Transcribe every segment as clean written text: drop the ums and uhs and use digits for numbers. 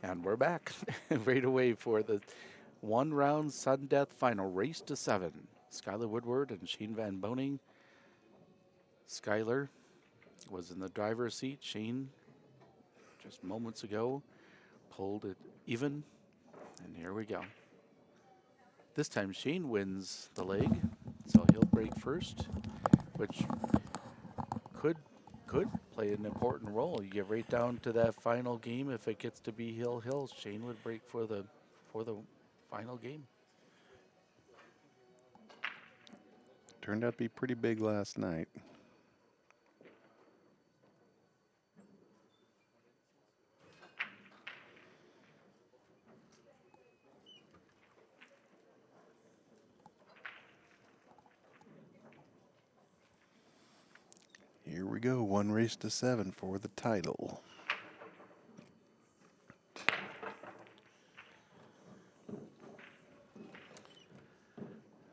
And we're back right away for the one round sudden death final race to 7. Skyler Woodward and Shane Van Boening. Skyler was in the driver's seat. Shane, just moments ago, pulled it even. And here we go. This time Shane wins the leg, so he'll break first, which could play an important role. You get right down to that final game. If it gets to be Hill, Shane would break for the final game. Turned out to be pretty big last night. Here we go, one race to 7 for the title.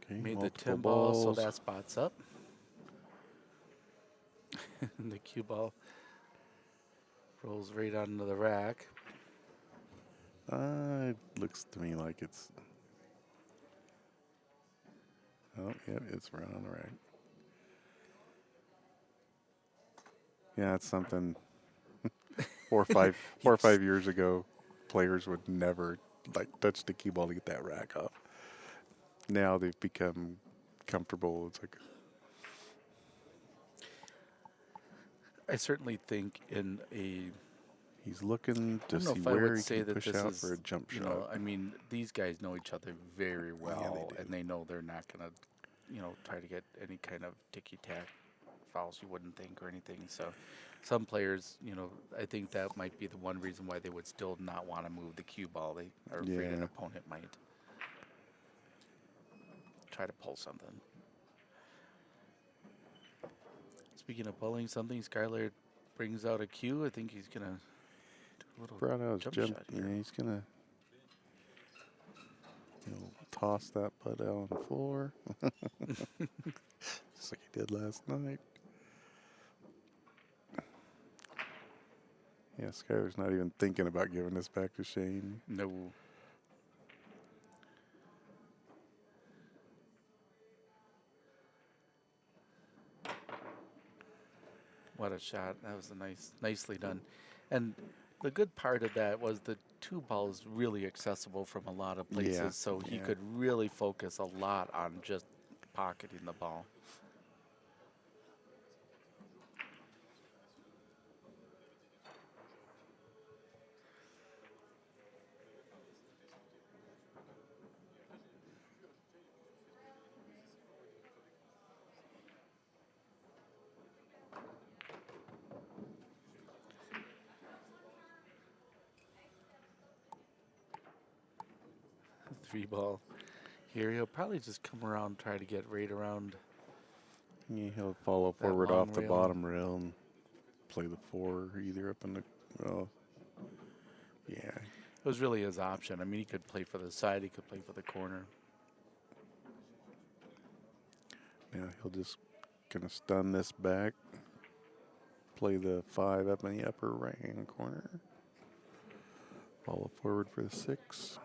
Okay, Made the multiple 10 ball, so balls. that spot's up. The cue ball rolls right onto the rack. It looks to me like it's... Oh, yeah, it's right on the rack. Yeah, it's something 4 or 5 years ago, players would never touch the cue ball to get that rack off. Now they've become comfortable. It's like I certainly think in a... he's looking I to don't know see if I where would he say can that push this out is, for a jump you shot. know, I mean, these guys know each other very well, do. and they know they're not going to, try to get any kind of ticky-tack fouls you wouldn't think or anything. So some players, I think that might be the one reason why they would still not want to move the cue ball. They are afraid an Yeah. opponent might try to pull something. Speaking of pulling something, Skyler brings out a cue. I think he's going to do a little Brought out his jump jump. shot here. Yeah, he's gonna toss that putt out on the floor, just like he did last night. Yeah, Skyler's not even thinking about giving this back to Shane. No. What a shot. That was nicely done. And the good part of that was the two ball is really accessible from a lot of places, Yeah, so he yeah. could really focus a lot on just pocketing the ball. Three ball. Here he'll probably just come around, try to get right around. Yeah, he'll follow That forward long off the rail. bottom rail and play the 4 either up in the. Well, yeah. It was really his option. I mean, he could play for the side, he could play for the corner. Now he'll just gonna stun this back. Play the 5 up in the upper right hand corner. Follow forward for the 6.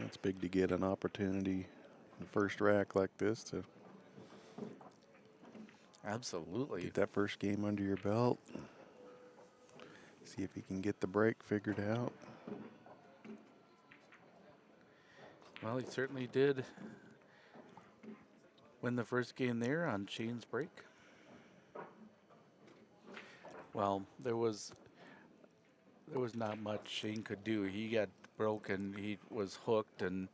It's big to get an opportunity in the first rack like this to Absolutely. get that first game under your belt. See if you can get the break figured out. Well, he certainly did win the first game there on Shane's break. Well, there was not much Shane could do. He got broken. He was hooked and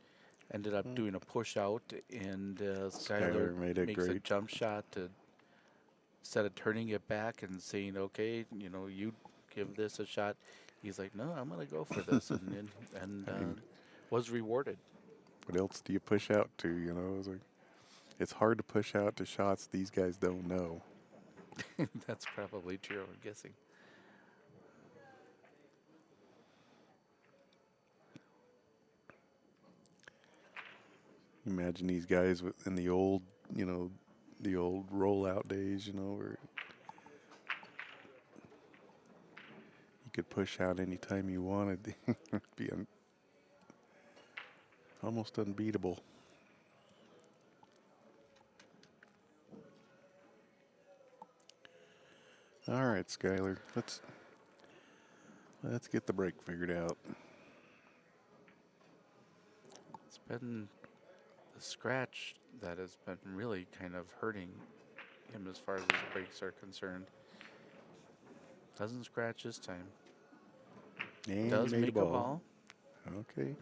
ended up doing a push out, and Skyler Skyler made a makes a great jump shot to, instead of turning it back and saying, okay, you give this a shot. He's like, no, I'm going to go for this, and I mean, was rewarded. what else do you push out to? It's hard to push out to shots these guys don't know. That's probably true, I'm guessing. Imagine these guys in the old, the old rollout days, where you could push out anytime you wanted. It'd be almost unbeatable. All right, Skyler, let's get the break figured out. It's been the scratch that has been really kind of hurting him as far as his breaks are concerned. Doesn't scratch this time. And Does he made make a a ball. ball. Okay.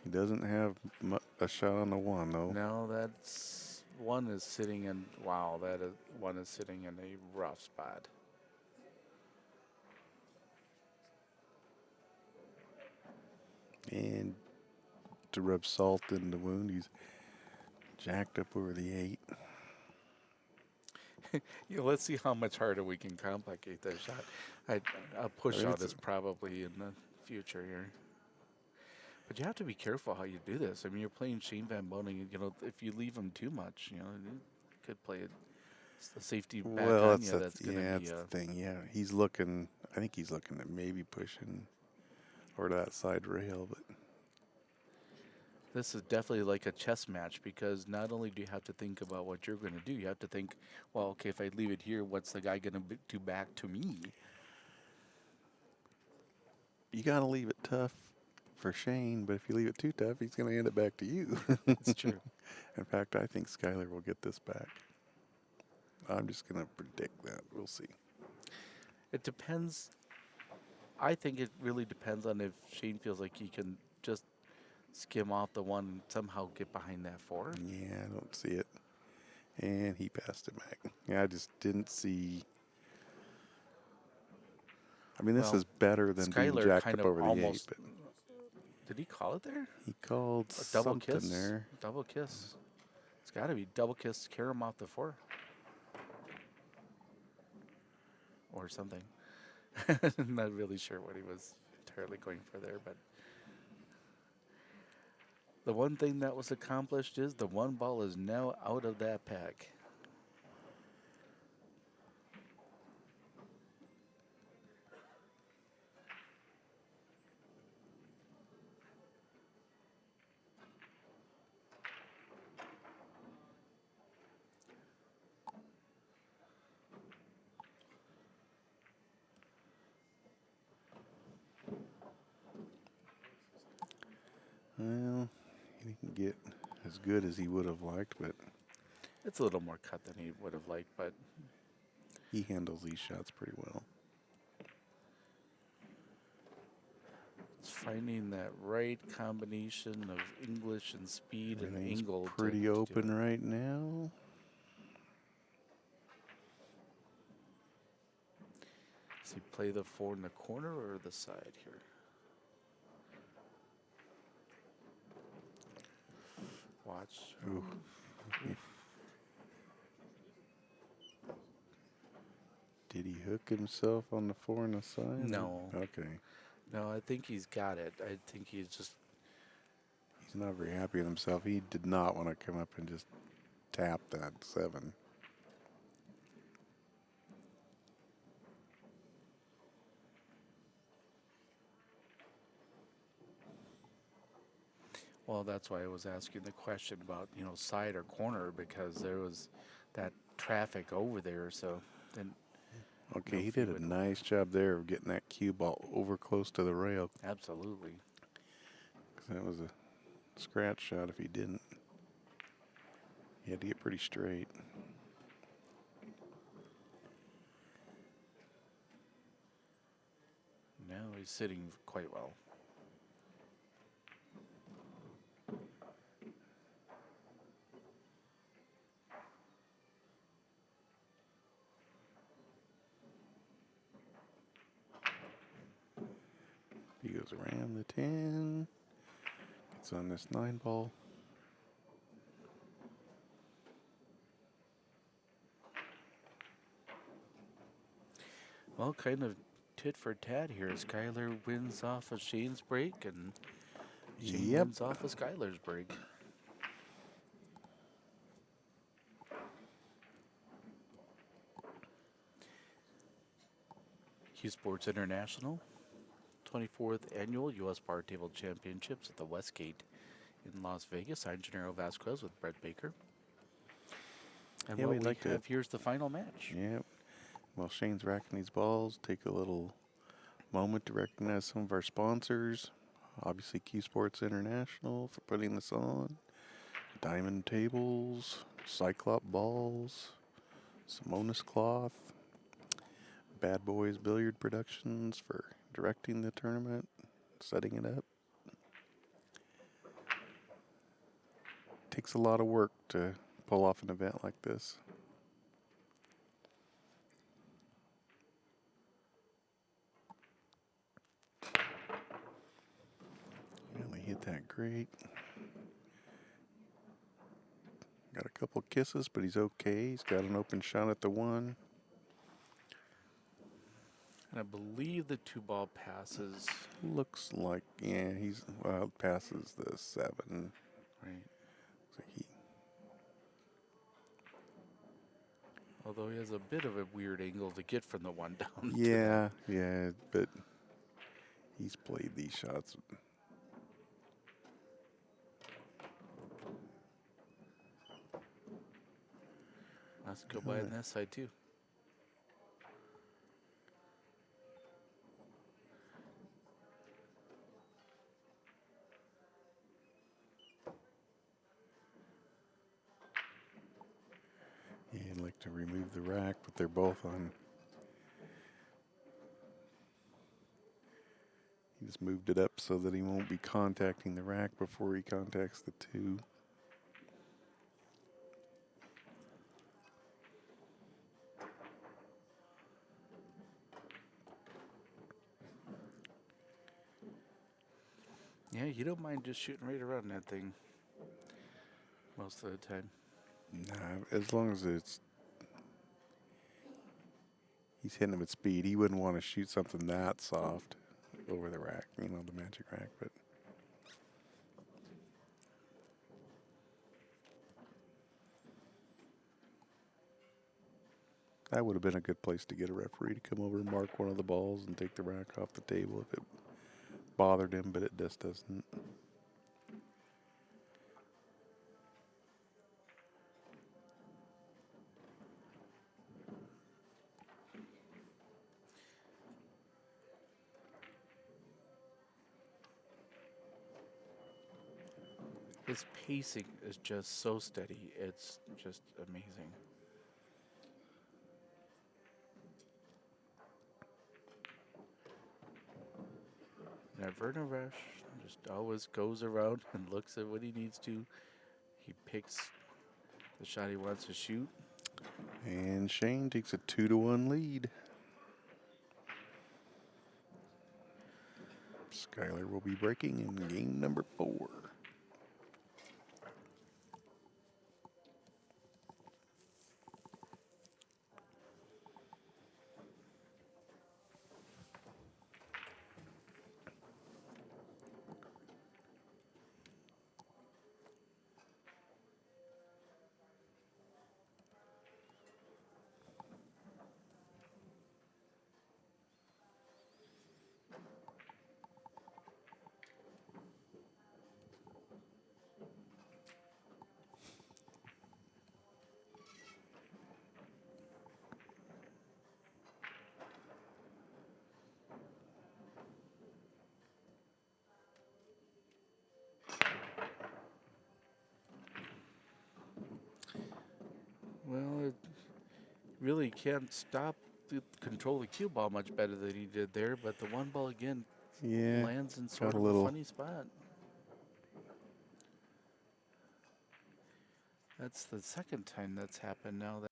He doesn't have a shot on the one, though. No, that's one is sitting in. Wow, that is one is sitting in a rough spot. And to rub salt in the wound, he's jacked up over the 8. Let's see how much harder we can complicate that shot. A push out is probably in the future here. But you have to be careful how you do this. I mean, you're playing Shane Van Boening. If you leave him too much, you could play a safety back on you. That's going to be the thing. Yeah, he's looking. I think he's looking at maybe pushing or to that side rail, but this is definitely like a chess match because not only do you have to think about what you're going to do, you have to think, well, okay, if I leave it here, what's the guy going to do back to me? You got to leave it tough for Shane, but if you leave it too tough, he's going to hand it back to you. It's true. In fact, I think Skyler will get this back. I'm just going to predict that. We'll see. It depends. I think it really depends on if Shane feels like he can just skim off the one and somehow get behind that 4. Yeah, I don't see it. And he passed it back. Yeah, I just didn't see. I mean, this is better than being Skyler jacked kind up of over the almost. 8. But Did he call it there? he called A double something kiss. there. Double kiss. It's got to be double kiss. Carry him off the 4. Or something. I'm not really sure what he was entirely going for there, but the one thing that was accomplished is the one ball is now out of that pack. Well, he didn't get as good as he would have liked, but It's a little more cut than he would have liked, but he handles these shots pretty well. it's finding that right combination of English and speed and Everything's angle. pretty to do open it. right now. Does he play the 4 in the corner or the side here? Watch. Ooh. Did he hook himself on the 4 on the side? No. Okay. No, I think he's got it. I think he's just. He's not very happy with himself. He did not want to come up and just tap that 7. Well, that's why I was asking the question about, side or corner, because there was that traffic over there. So then. Okay, he did a nice job there of getting that cue ball over close to the rail. Absolutely. 'Cause that was a scratch shot if he didn't. He had to get pretty straight. Now he's sitting quite well. He goes around the 10. Gets on this 9 ball. Well, kind of tit for tat here. Skyler wins off of Shane's break, and Shane wins off of Skyler's break. CueSports International 24th Annual U.S. Bar Table Championships at the Westgate in Las Vegas. I'm Gennaro Vasquez with Brett Baker. And Yeah, what we'd we like to- have here's the final match. Yeah. While Shane's racking these balls, take a little moment to recognize some of our sponsors. Obviously, CueSports International for putting this on. Diamond Tables, Cyclop Balls, Simonis Cloth, Bad Boys Billiard Productions for directing the tournament, setting it up. Takes a lot of work to pull off an event like this. Really hit that great. Got a couple kisses, but he's okay. He's got an open shot at the one. And I believe the 2-ball passes. Looks like, yeah, he's, well, passes the 7. Right. So he, Although he has a bit of a weird angle to get from the 1 down. yeah, yeah, but he's played these shots. Let's go by on that side too. Yeah, I'd like to remove the rack, but they're both on. He just moved it up so that he won't be contacting the rack before he contacts the 2. Yeah, you don't mind just shooting right around that thing most of the time. Nah, as long as it's he's hitting him at speed, he wouldn't want to shoot something that soft over the rack, the magic rack, but that would have been a good place to get a referee to come over and mark one of the balls and take the rack off the table if it bothered him, but it just doesn't. His pacing is just so steady. It's just amazing. Never in a rush. Just always goes around and looks at what he needs to. He picks the shot he wants to shoot. And Shane takes a 2-1 lead. Skyler will be breaking in game number 4. Well, it really can't stop the control the cue ball much better than he did there, but the 1 ball again Yeah, lands in sort got of a little a funny spot. That's the second time that's happened now.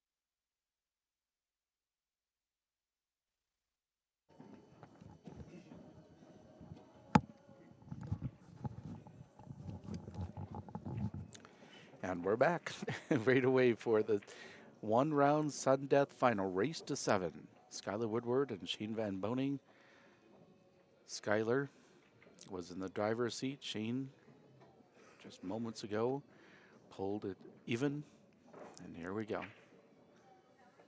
And we're back right away for the 1-round sudden death final race to 7. Skyler Woodward and Shane Van Boening. Skyler was in the driver's seat. Shane, just moments ago, pulled it even. And here we go.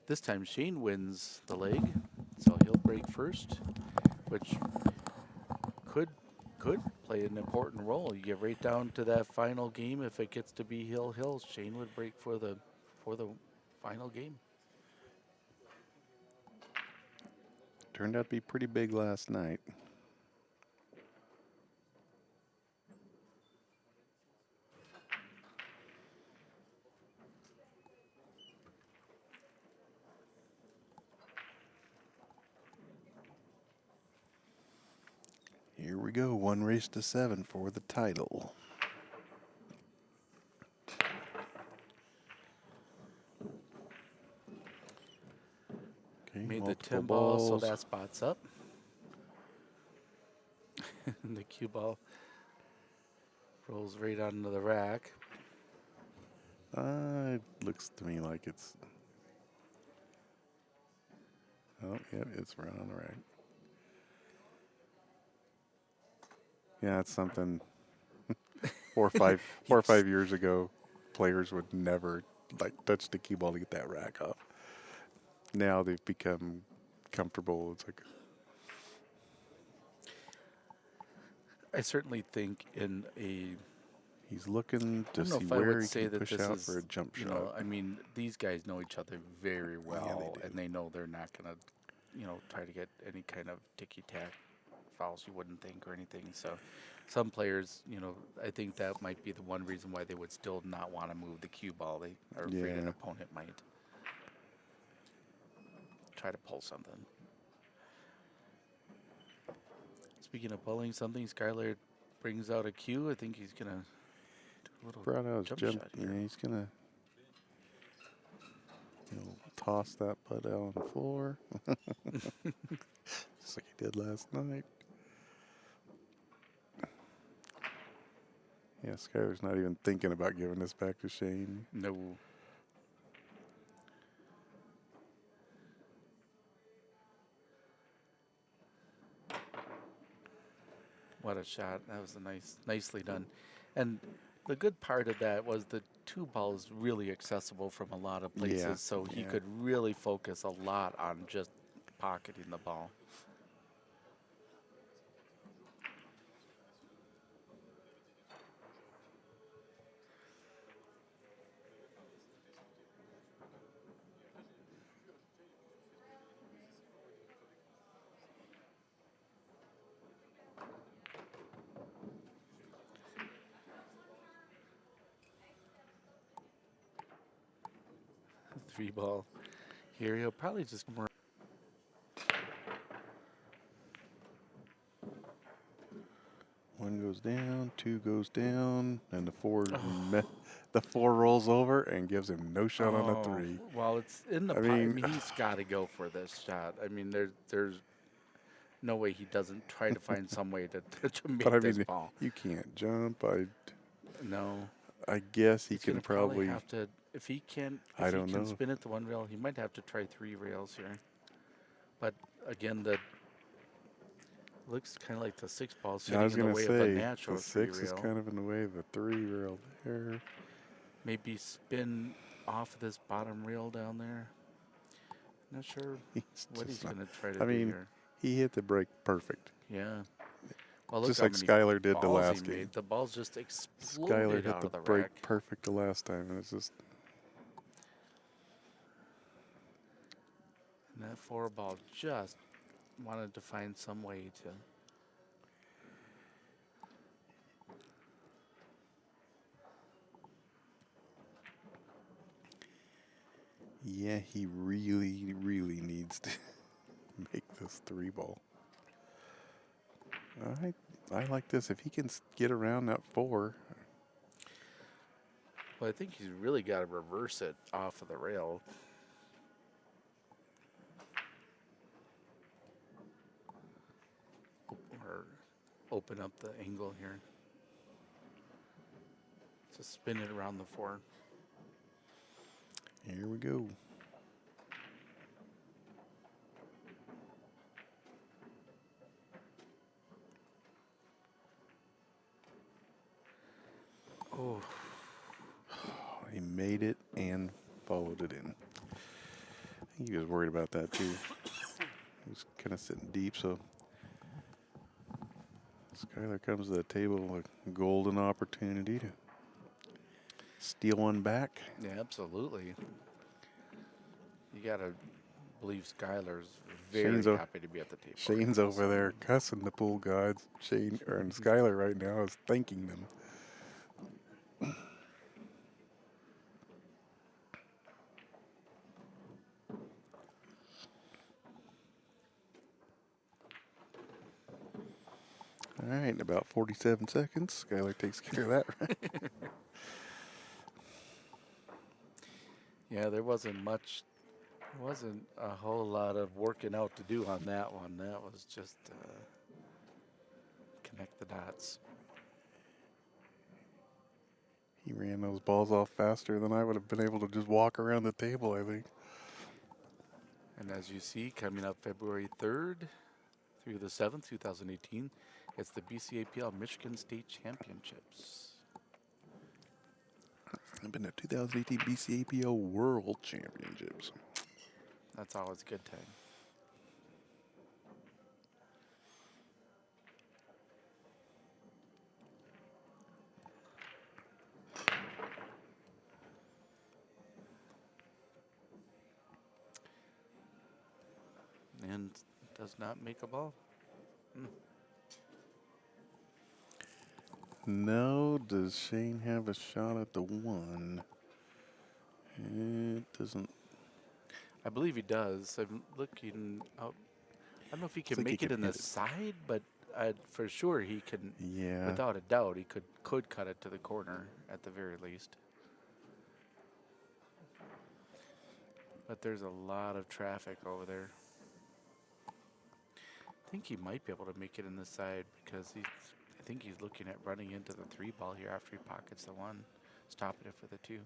This time Shane wins the leg. It's so he'll break first, which could play an important role. You get right down to that final game. If it gets to be Hill, Shane would break for the final game. Turned out to be pretty big last night. Here we go, 1 race to 7 for the title. Okay, Made the multiple 10 ball, so balls. that spot's up. The cue ball rolls right onto the rack. It looks to me like it's. Oh, yeah, it's right on the rack. Yeah, it's something 4 or 5 years ago, players would never touch the cue ball to get that rack off. Now they've become comfortable. It's like I certainly think in a he's looking I to don't know see if I where would he say can that push this out is, for a jump you shot. know, I mean, these guys know each other very well, do. and they know they're not going to, try to get any kind of ticky-tack fouls you wouldn't think or anything. So some players, I think that might be the one reason why they would still not want to move the cue ball. They are afraid an Yeah. opponent might try to pull something. Speaking of pulling something, Skyler brings out a cue. I think he's going to do a little Brought out his jump jump. shot here. Yeah, he's gonna toss that putt out on the floor, just like he did last night. Yeah, Skyler's not even thinking about giving this back to Shane. No. What a shot. That was nicely done. And the good part of that was the 2 ball is really accessible from a lot of places, Yeah, so he yeah. could really focus a lot on just pocketing the ball. Three ball. Here he'll probably just come around. One goes down, 2 goes down, and the 4 rolls over and gives him no shot on the 3. Well, it's in the I pot. I mean- mean, he's got to go for this shot. I mean, there's no way he doesn't try to find some way to make But I this mean, ball. you can't jump. No. I guess he He's can gonna probably. have to, if he can don't know. spin it to 1 rail, he might have to try 3 rails here. But again, looks kind of like the 6 ball I sitting was in the gonna way say of the natural the 3 6 is rail. kind of in the way of the 3 rail there. Maybe spin off of this bottom rail down there. Not sure what he's going to try to do here. He hit the brake perfect. Yeah. Well, look Just how like many Skyler did the balls last he game. made. The balls just Skyler exploded hit out the of the brake rack. perfect the last time, and it's just. And that 4 ball just wanted to find some way to. Yeah, he really, really needs to make this 3 ball. I like this. If he can get around that 4. Well, I think he's really got to reverse it off of the rail. Or open up the angle here. To spin it around the 4. Here we go. Oh. He made it and followed it in. I think he was worried about that too. He was kind of sitting deep, so Skyler comes to the table with a golden opportunity to steal one back. Yeah, absolutely. You got to believe Skyler's very happy to be at the table. Shane's over there cussing the pool gods. And Skyler right now is thanking them. All right, in about 47 seconds, Skyler takes care of that. Right? Yeah, there wasn't a whole lot of working out to do on that one. That was just connect the dots. He ran those balls off faster than I would have been able to just walk around the table, I think. And as you see, coming up February 3rd through the 7th, 2018, it's the BCAPL Michigan State Championships. I've been to 2018 BCAPL World Championships. That's always a good time. And does not make a ball. No, does Shane have a shot at the one? It doesn't. I believe he does. I'm looking out. I don't know if he can make it in the side, but for sure he can. Yeah. Without a doubt, he could cut it to the corner at the very least. But there's a lot of traffic over there. I think he might be able to make it in the side because I think he's looking at running into the 3-ball here after he pockets the 1, stopping it for the 2.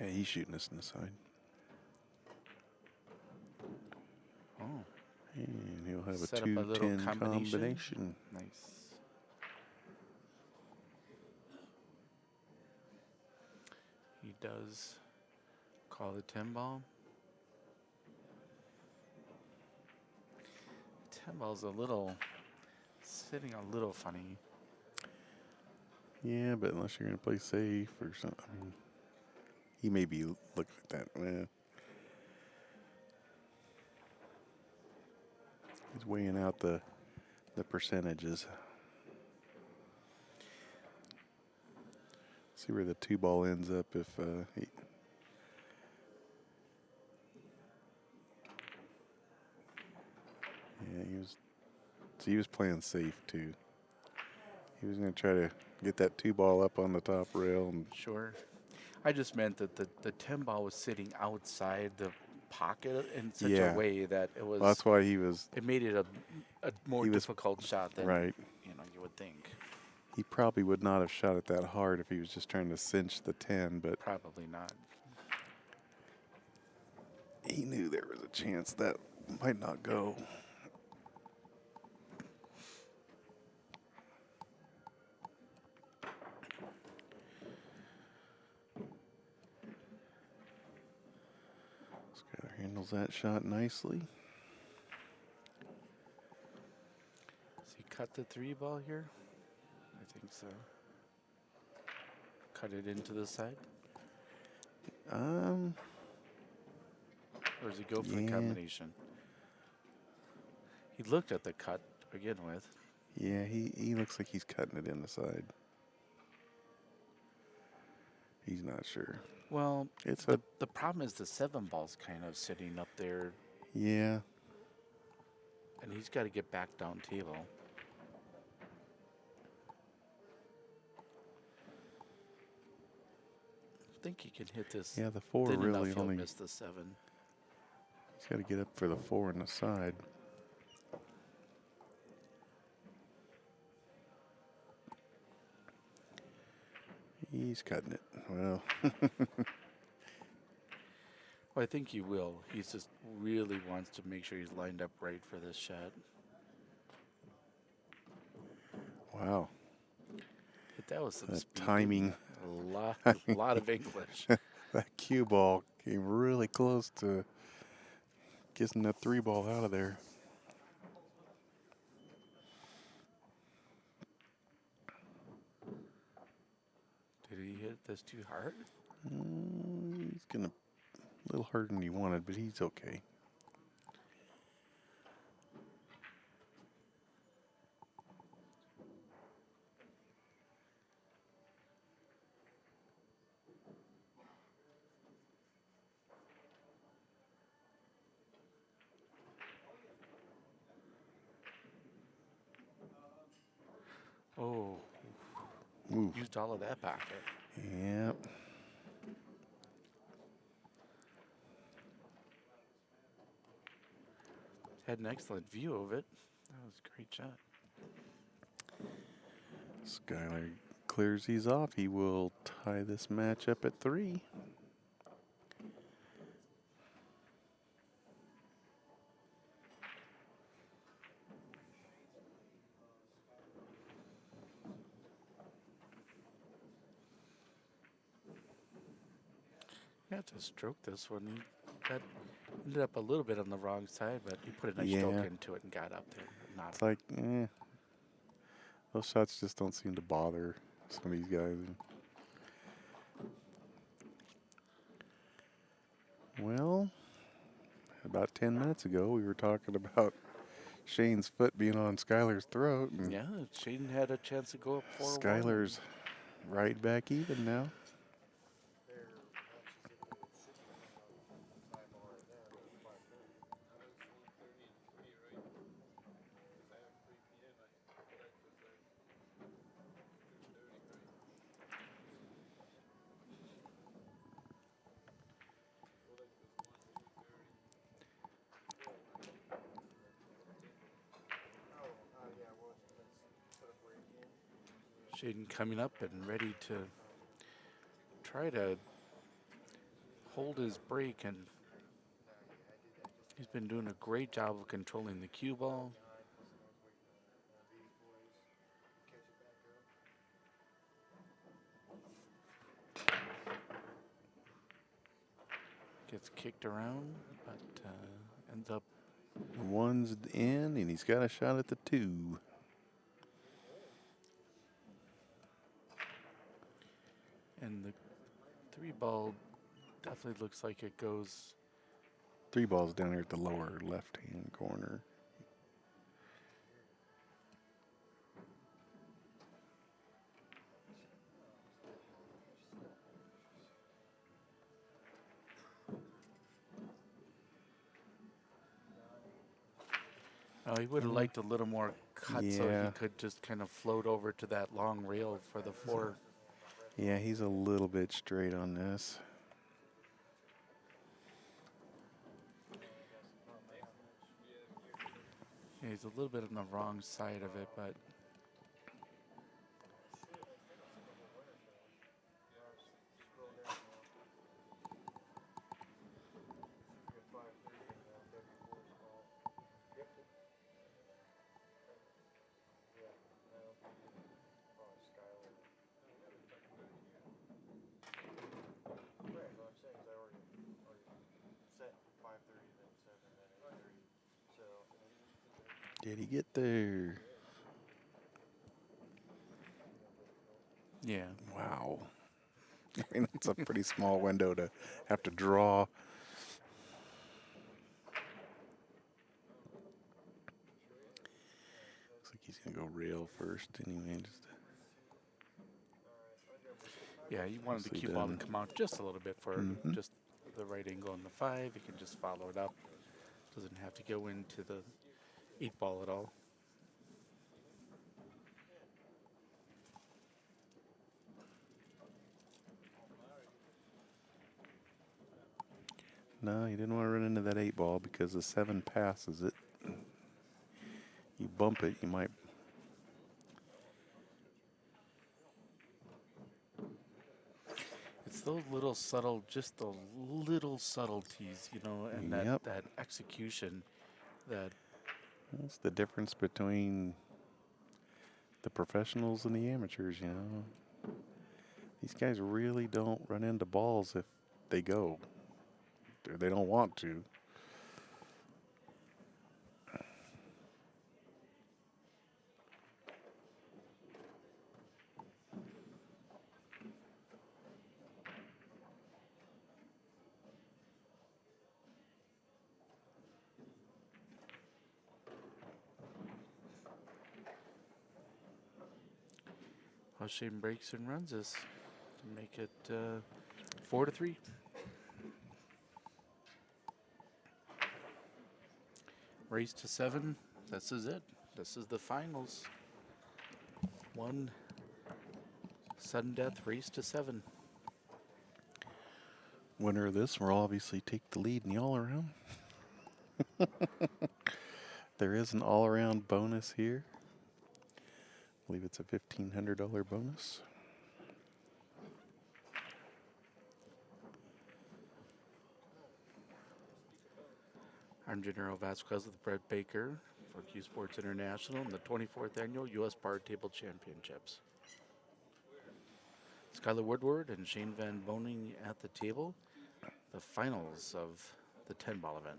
Yeah, he's shooting us in the side. Oh. And he'll have Set a up a little 2-10 combination. Nice. He does call the 10-ball. 10-ball's sitting a little funny. Yeah, but unless you're going to play safe or something. I mean, he may be looking at that. He's weighing out the percentages. See where the 2-ball ends up if he was playing safe too. He was going to try to get that 2-ball up on the top rail. And sure. I just meant that the 10-ball was sitting outside the pocket in such a way that it was. Well, that's why he was. It made it a more difficult shot than you would think. He probably would not have shot it that hard if he was just trying to cinch the 10, but probably not. He knew there was a chance that might not go. Skyler handles that shot nicely. Does he cut the 3-ball here? I think so. Cut it into the side? Or does he go for the combination? He looked at the cut to begin with. Yeah, he looks like he's cutting it in the side. He's not sure. Well, the problem is the 7-ball's kind of sitting up there. Yeah. And he's got to get back down table. I think he can hit this. Yeah, the 4 really only missed the 7. He's got to get up for the 4 on the side. He's cutting it. Well. Well, I think he will. He just really wants to make sure he's lined up right for this shot. Wow. But that was some speed. Timing. A lot of English. That cue ball came really close to getting that 3 ball out of there. Did he hit this too hard? He's gonna a little harder than he wanted, but he's okay. Oh, Ooh. used all of that pocket. Yep. Had an excellent view of it. That was a great shot. Skyler clears these off. He will tie this match up at 3. Yeah, to stroke this one. He got ended up a little bit on the wrong side, but he put a nice Yeah. stroke into it and got up there. Not It's like, those shots just don't seem to bother some of these guys. Well, about 10 minutes ago, we were talking about Shane's foot being on Skyler's throat. And yeah, Shane had a chance to go up 4-1. Skyler's right back even now. Shaden coming up and ready to try to hold his break, and he's been doing a great job of controlling the cue ball. Gets kicked around, but ends up. One's in, and he's got a shot at the 2. And the 3 ball definitely looks like it goes. 3 balls down here at the lower left-hand corner. He would have liked a little more cut so he Yeah. could just kind of float over to that long rail for the 4. Yeah, he's a little bit straight on this. Yeah, he's a little bit on the wrong side of it, but Did he get there? yeah. Wow. I mean, that's a pretty small window to have to draw. Looks like he's going to go rail first anyway. Yeah, you wanted the Nicely cue ball to done. come out just a little bit for Mhm. just the right angle on the 5. You can just follow it up. Doesn't have to go into the 8-ball at all. No, you didn't want to run into that 8-ball because the 7 passes it. You bump it, you might. It's those little subtle, just the little subtleties, and Yep. that execution that, That's the difference between the professionals and the amateurs, These guys really don't run into balls if they go. They don't want to. Well, Shane breaks and runs this to make it 4-3. Race to 7. This is it. This is the finals. One sudden death race to 7. Winner of this will obviously take the lead in the all-around. There is an all-around bonus here. I believe it's a $1,500 bonus. I'm Gennaro Vasquez with Brett Baker for CueSports International in the 24th Annual U.S. Bar Table Championships. Skyler Woodward and Shane Van Boening at the table. The finals of the 10-ball event.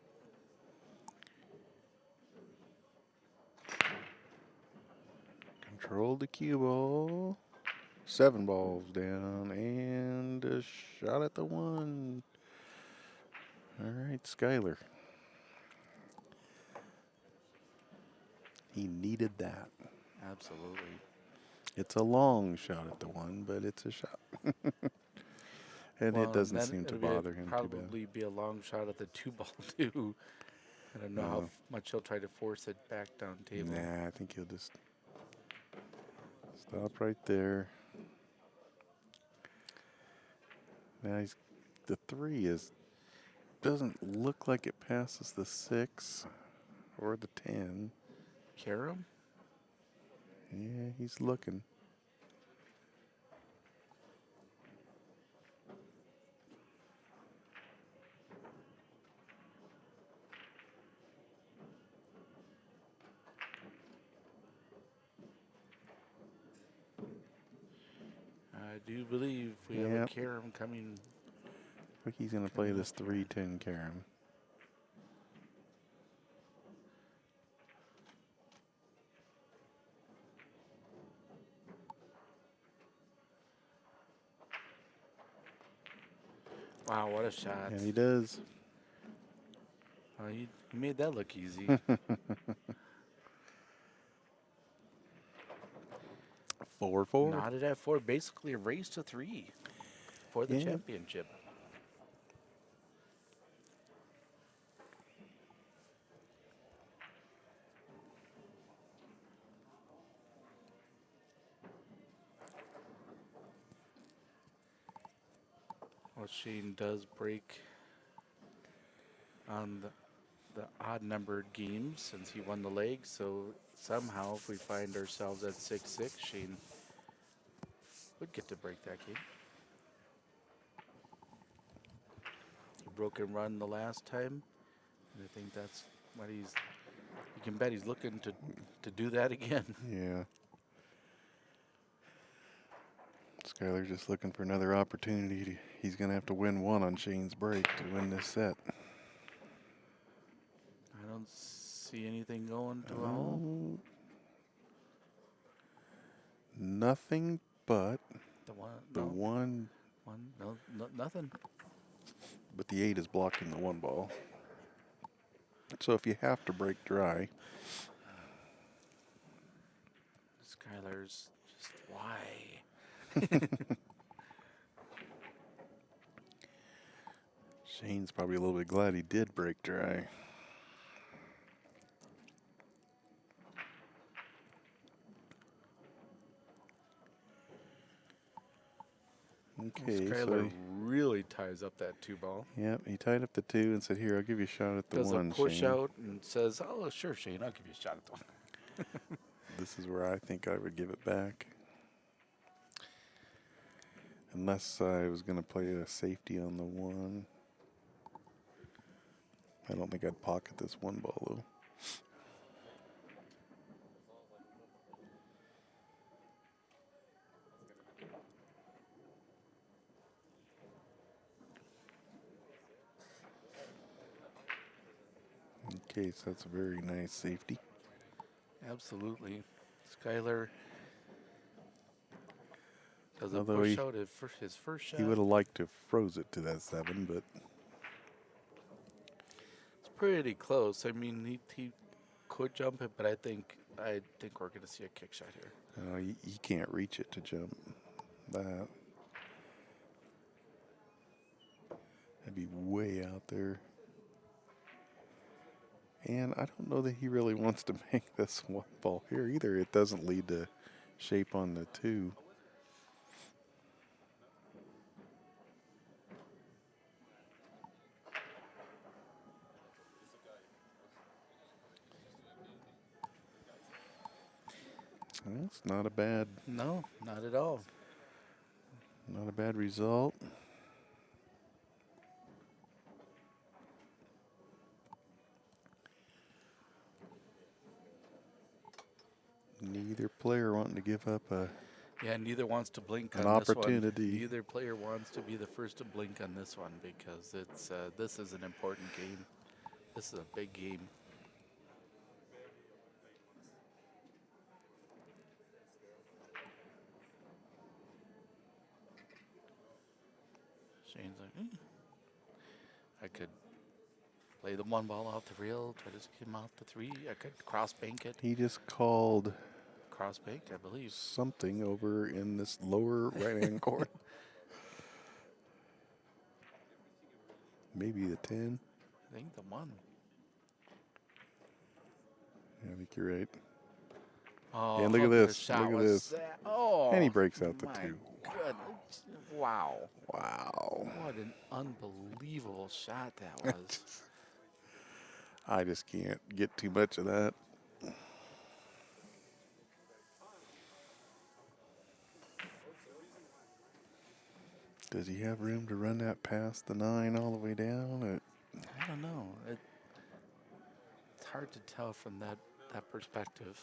Control the cue ball. 7 balls down and a shot at the 1. All right, Skyler. He needed that. Absolutely. It's a long shot at the 1, but it's a shot. And Well, it doesn't then seem to it'll bother him too bad. Probably be a long shot at the 2-ball too. I don't know how No. much he'll try to force it back down table. Nah, I think he'll just stop right there. Now the 3 doesn't look like it passes the 6 or the 10. Karam? Yeah, he's looking. I do believe we have a Yep. Karam coming. I think he's going to play this 3-10 carom. Wow, what a shot. And he does. Oh, he made that look easy. 4-4. Knotted at 4, basically a race to 3 for the Yeah. championship. Well, Shane does break on the odd-numbered games since he won the leg. So somehow, if we find ourselves at 6-6, Shane would get to break that game. He broke and run the last time, and I think that's what you can bet he's looking to do that again. Yeah. Skyler just looking for another opportunity. He's going to have to win 1 on Shane's break to win this set. I don't see anything going to a hole. Nothing but The one, the no, 1, no, nothing. but the 8 is blocking the 1 ball. So if you have to break dry, Skyler's just why? Shane's probably a little bit glad he did break dry. Okay, Skyler so really ties up that 2-ball. yep, he tied up the 2 and said, "Here, I'll give you a shot at the Does 1." a push Shane. out and says, "Oh, sure, Shane, I'll give you a shot at the 1." This is where I think I would give it back. Unless I was going to play a safety on the 1. I don't think I'd pocket this 1 ball, though. Westgate. That's a very nice safety. Absolutely. Skyler doesn't Although push out his first shot. he would have liked to have froze it to that 7, but It's pretty close. I mean, he could jump it, but I think we're going to see a kick shot here. he can't reach it to jump that. That'd be way out there. And I don't know that he really wants to make this one ball here either. It doesn't lead to shape on the 2. Well, it's not a bad. No, not at all. Not a bad result. Neither player wanting to give up Neither wants to blink an on this opportunity. one. Neither player wants to be the first to blink on this one because this is an important game. This is a big game. Shane's like, I could play the 1 ball off the rail, try to skim off the 3. I could cross bank it. He just called Cross bank, I believe. something over in this lower right-hand corner. Maybe the 10. I think the 1. Yeah, I think you're right. Oh, And look at this. Look at this. Oh, And he breaks out the my 2. goodness. Wow. Wow. What an unbelievable shot that was. I just can't get too much of that. Does he have room to run that past the 9 all the way down? I don't know. It's hard to tell from that perspective.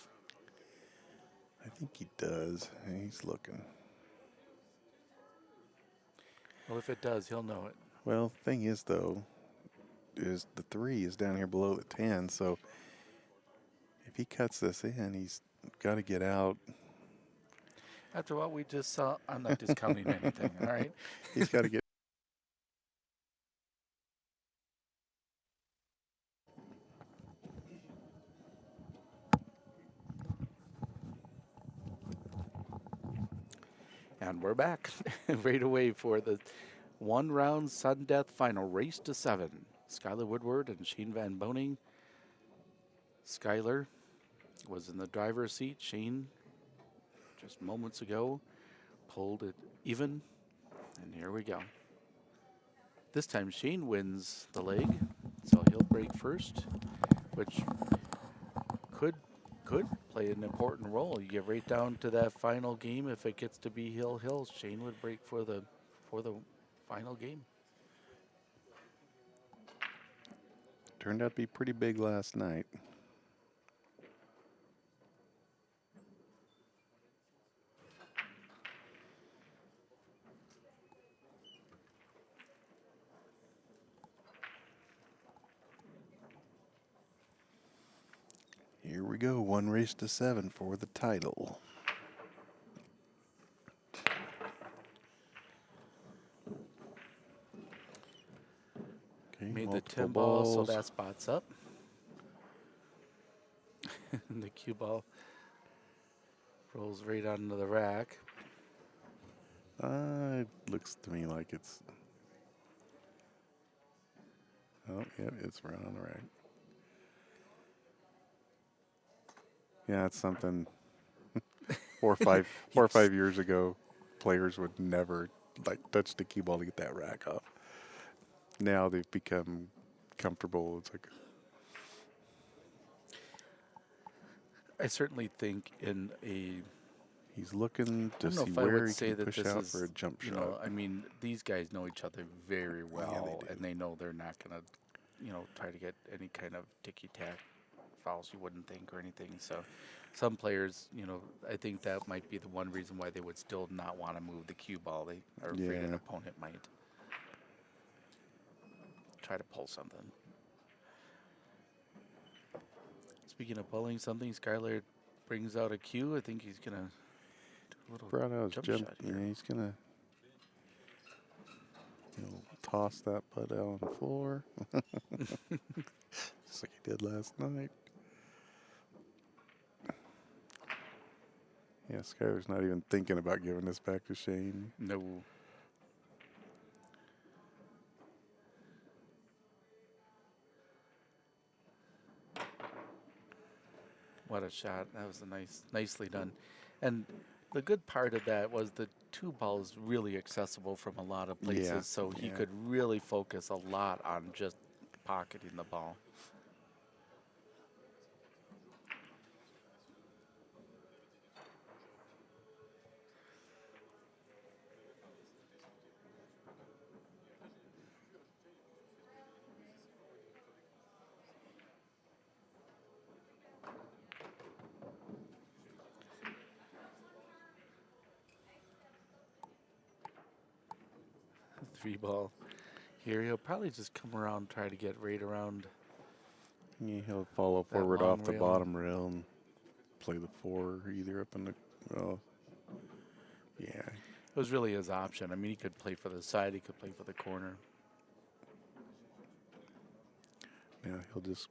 I think he does. He's looking. Well, if it does, he'll know it. Well, the thing is, though, is the 3 is down here below the 10, so if he cuts this in, he's got to get out. After what we just saw, I'm not discounting anything, all right? He's got to get. And we're back right away for the 1-round sudden death final race to 7. Skyler Woodward and Shane Van Boening. Skyler was in the driver's seat. Shane, just moments ago, pulled it even. And here we go. This time Shane wins the leg, so he'll break first, which could play an important role. You get right down to that final game. If it gets to be Hill, Shane would break for the final game. Turned out to be pretty big last night. Here we go, 1 race to 7 for the title. Okay, Made the multiple 10 ball, so balls. that spot's up. The cue ball rolls right onto the rack. It looks to me like it's. Oh, yeah, it's right on the rack. Yeah, it's something 4 or 5 years ago, players would never touch the cue ball to get that rack off. Now they've become comfortable. It's like I certainly think in a. he's looking I to don't know see if I where would he say can that push this out is, for a jump you shot. know, I mean, these guys know each other very well, do. and they know they're not going to, try to get any kind of ticky-tack fouls you wouldn't think or anything. So some players, I think that might be the one reason why they would still not want to move the cue ball. They are afraid an Yeah. opponent might try to pull something. Speaking of pulling something, Skyler brings out a cue. I think he's going to do a little Brought out his jump jump. shot here. Yeah, he's gonna toss that putt out on the floor, just like he did last night. Yeah, Skyler's not even thinking about giving this back to Shane. No. What a shot. That was nicely done. And the good part of that was the 2 ball is really accessible from a lot of places, Yeah, so he yeah. could really focus a lot on just pocketing the ball. Three ball. Here he'll probably just come around, try to get right around. Yeah, he'll follow That forward long off the rail. bottom rail and play the 4 either up in the. Oh, yeah. It was really his option. I mean, he could play for the side, he could play for the corner. Now he'll just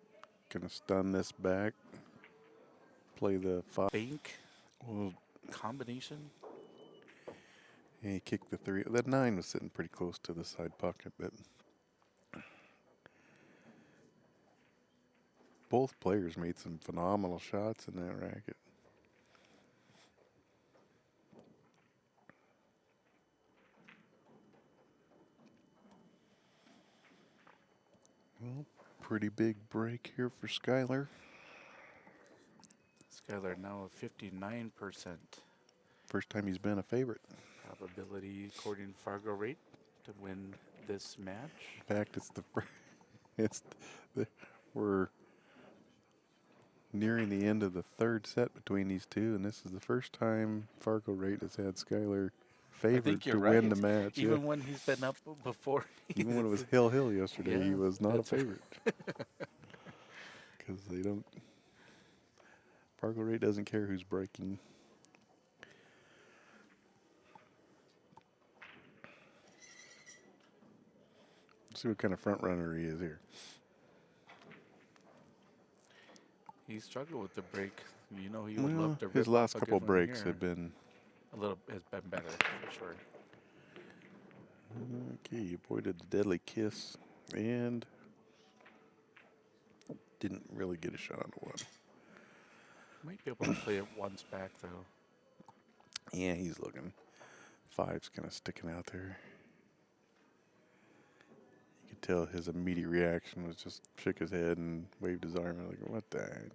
gonna stun this back. Play the 5. Bank Well, combination. yeah, he kicked the 3. That 9 was sitting pretty close to the side pocket, but both players made some phenomenal shots in that racket. Well, pretty big break here for Skyler. Skyler now a 59% First time he's been a favorite. probability, according to Fargo rate, to win this match. In fact, we're nearing the end of the 3rd set between these two, and this is the first time Fargo rate has had Skyler I favored think to you're win right. the match. Even Yeah. when he's been up before. Even when it was hill yesterday, he Yeah, was not a that's right. favorite. Because they don't. Fargo rate doesn't care who's breaking. Let's see what kind of front runner he is here. He struggled with the break. You know, he would Well, love to rip his off last a couple good one breaks here. have been. A little has been better for sure. Okay, he avoided the deadly kiss and didn't really get a shot on the 1. Might be able to play it once back though. Yeah, he's looking. 5's kind of sticking out there. You could tell his immediate reaction was just shook his head and waved his arm. Like, what the heck?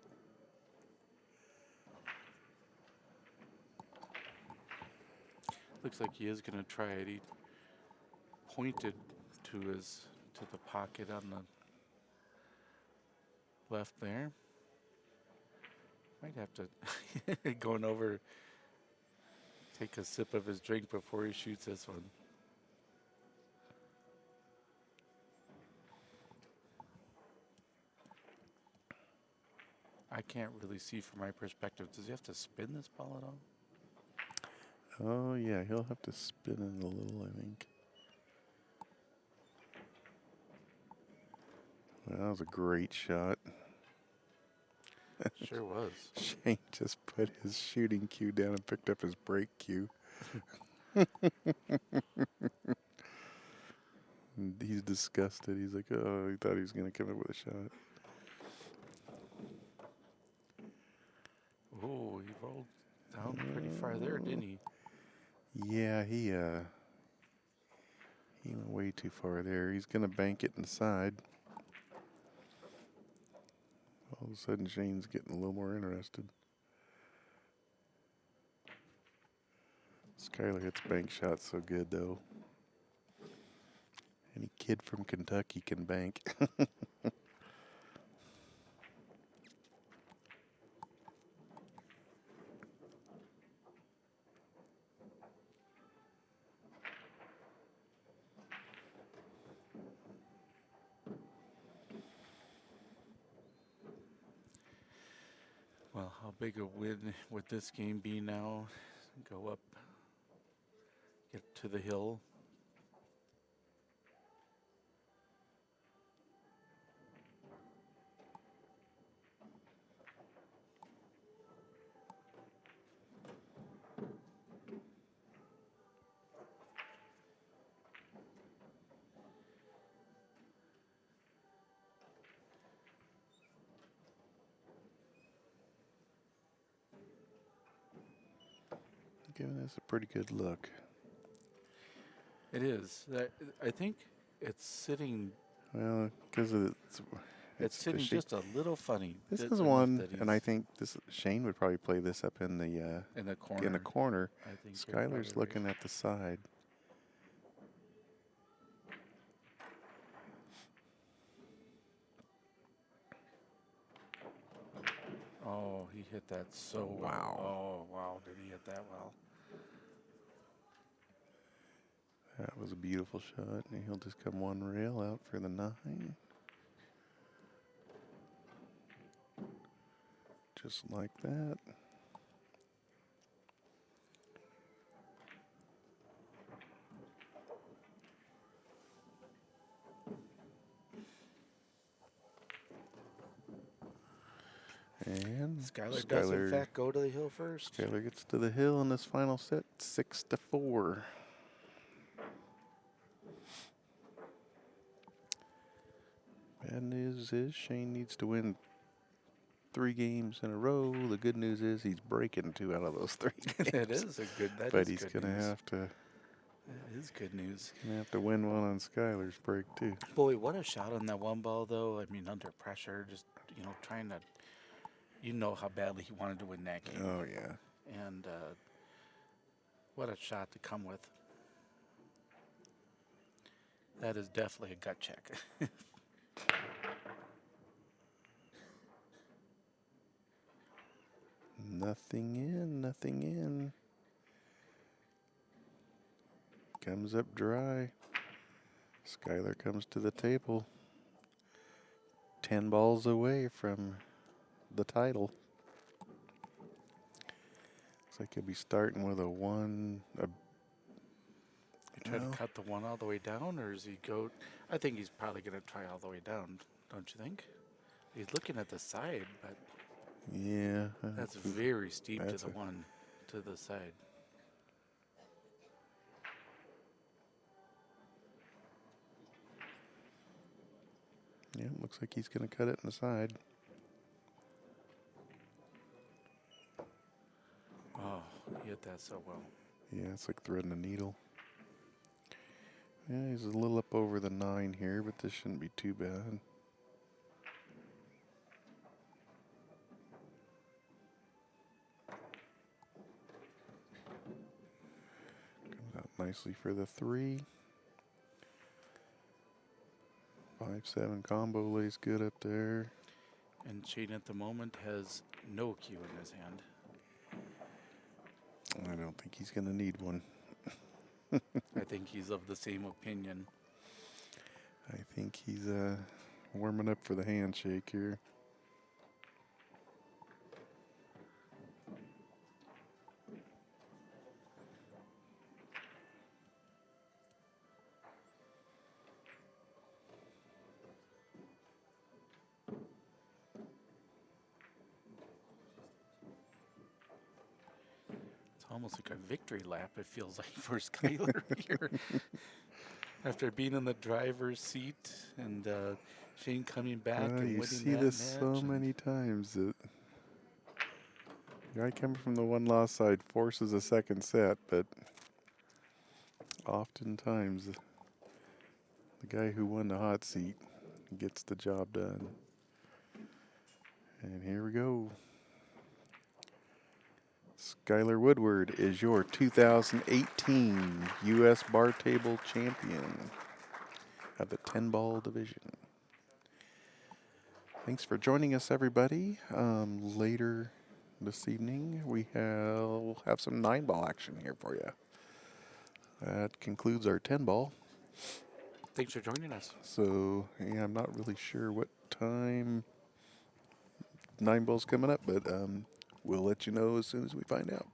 Looks like he is going to try it. He pointed to the pocket on the left there. Might have to going over, take a sip of his drink before he shoots this one. I can't really see from my perspective. Does he have to spin this ball at all? Oh, yeah, he'll have to spin it a little, I think. Well, that was a great shot. Sure was. Shane just put his shooting cue down and picked up his break cue. And he's disgusted. He's like, oh, he thought he was going to come up with a shot. Oh, he rolled down pretty far there, didn't he? Yeah, he went way too far there. He's going to bank it inside. All of a sudden, Shane's getting a little more interested. Skyler hits bank shots so good, though. Any kid from Kentucky can bank. Well, how big a win would this game be now? Go up, get to the hill. Giving us a pretty good look. It is. I think it's sitting. Well, because It's sitting just a little funny. This just is enough one, that and I he's think Shane would probably play this up in the in the corner. in the corner. I think you're Skyler's probably looking at the side. Oh, he hit that so well. Wow. Oh, wow. Did he hit that well? That was a beautiful shot, and he'll just come one rail out for the 9. Just like that. And Skyler does, in fact, go to the hill first. Skyler gets to the hill in this final set, 6-4. Bad news is Shane needs to win 3 games in a row. The good news is he's breaking 2 out of those 3 games. That is a good. That but is he's good gonna news. have to. That is good news. Gonna have to win one on Skyler's break too. Boy, what a shot on that one ball, though. I mean, under pressure, just trying to. You know how badly he wanted to win that game. Oh yeah. And what a shot to come with. That is definitely a gut check. Nothing in, nothing in. Comes up dry. Skyler comes to the table. 10 balls away from the title. Looks like he'll be starting with a 1. You try to cut the 1 all the way down, or does he go? I think he's probably going to try all the way down, don't you think? He's looking at the side, but yeah. that's very steep to the 1 to the side. Yeah, looks like he's going to cut it in the side. Oh, he hit that so well. Yeah, it's like threading a needle. Yeah, he's a little up over the 9 here, but this shouldn't be too bad. Comes out nicely for the 3. 5-7 combo lays good up there. And Shane at the moment has no cue in his hand. I don't think he's going to need one. I think he's of the same opinion. I think he's warming up for the handshake here. Almost like a victory lap, it feels like, for Skyler here. After being in the driver's seat and Shane coming back and winning you that see this match. so many times that the guy coming from the 1-loss side forces a second set, but oftentimes the guy who won the hot seat gets the job done. And here we go. Skyler Woodward is your 2018 U.S. Bar Table Champion of the 10-ball division. Thanks for joining us, everybody. Later this evening, we have some 9-ball action here for you. That concludes our 10-ball. Thanks for joining us. So, yeah, I'm not really sure what time 9 balls coming up, but we'll let you know as soon as we find out.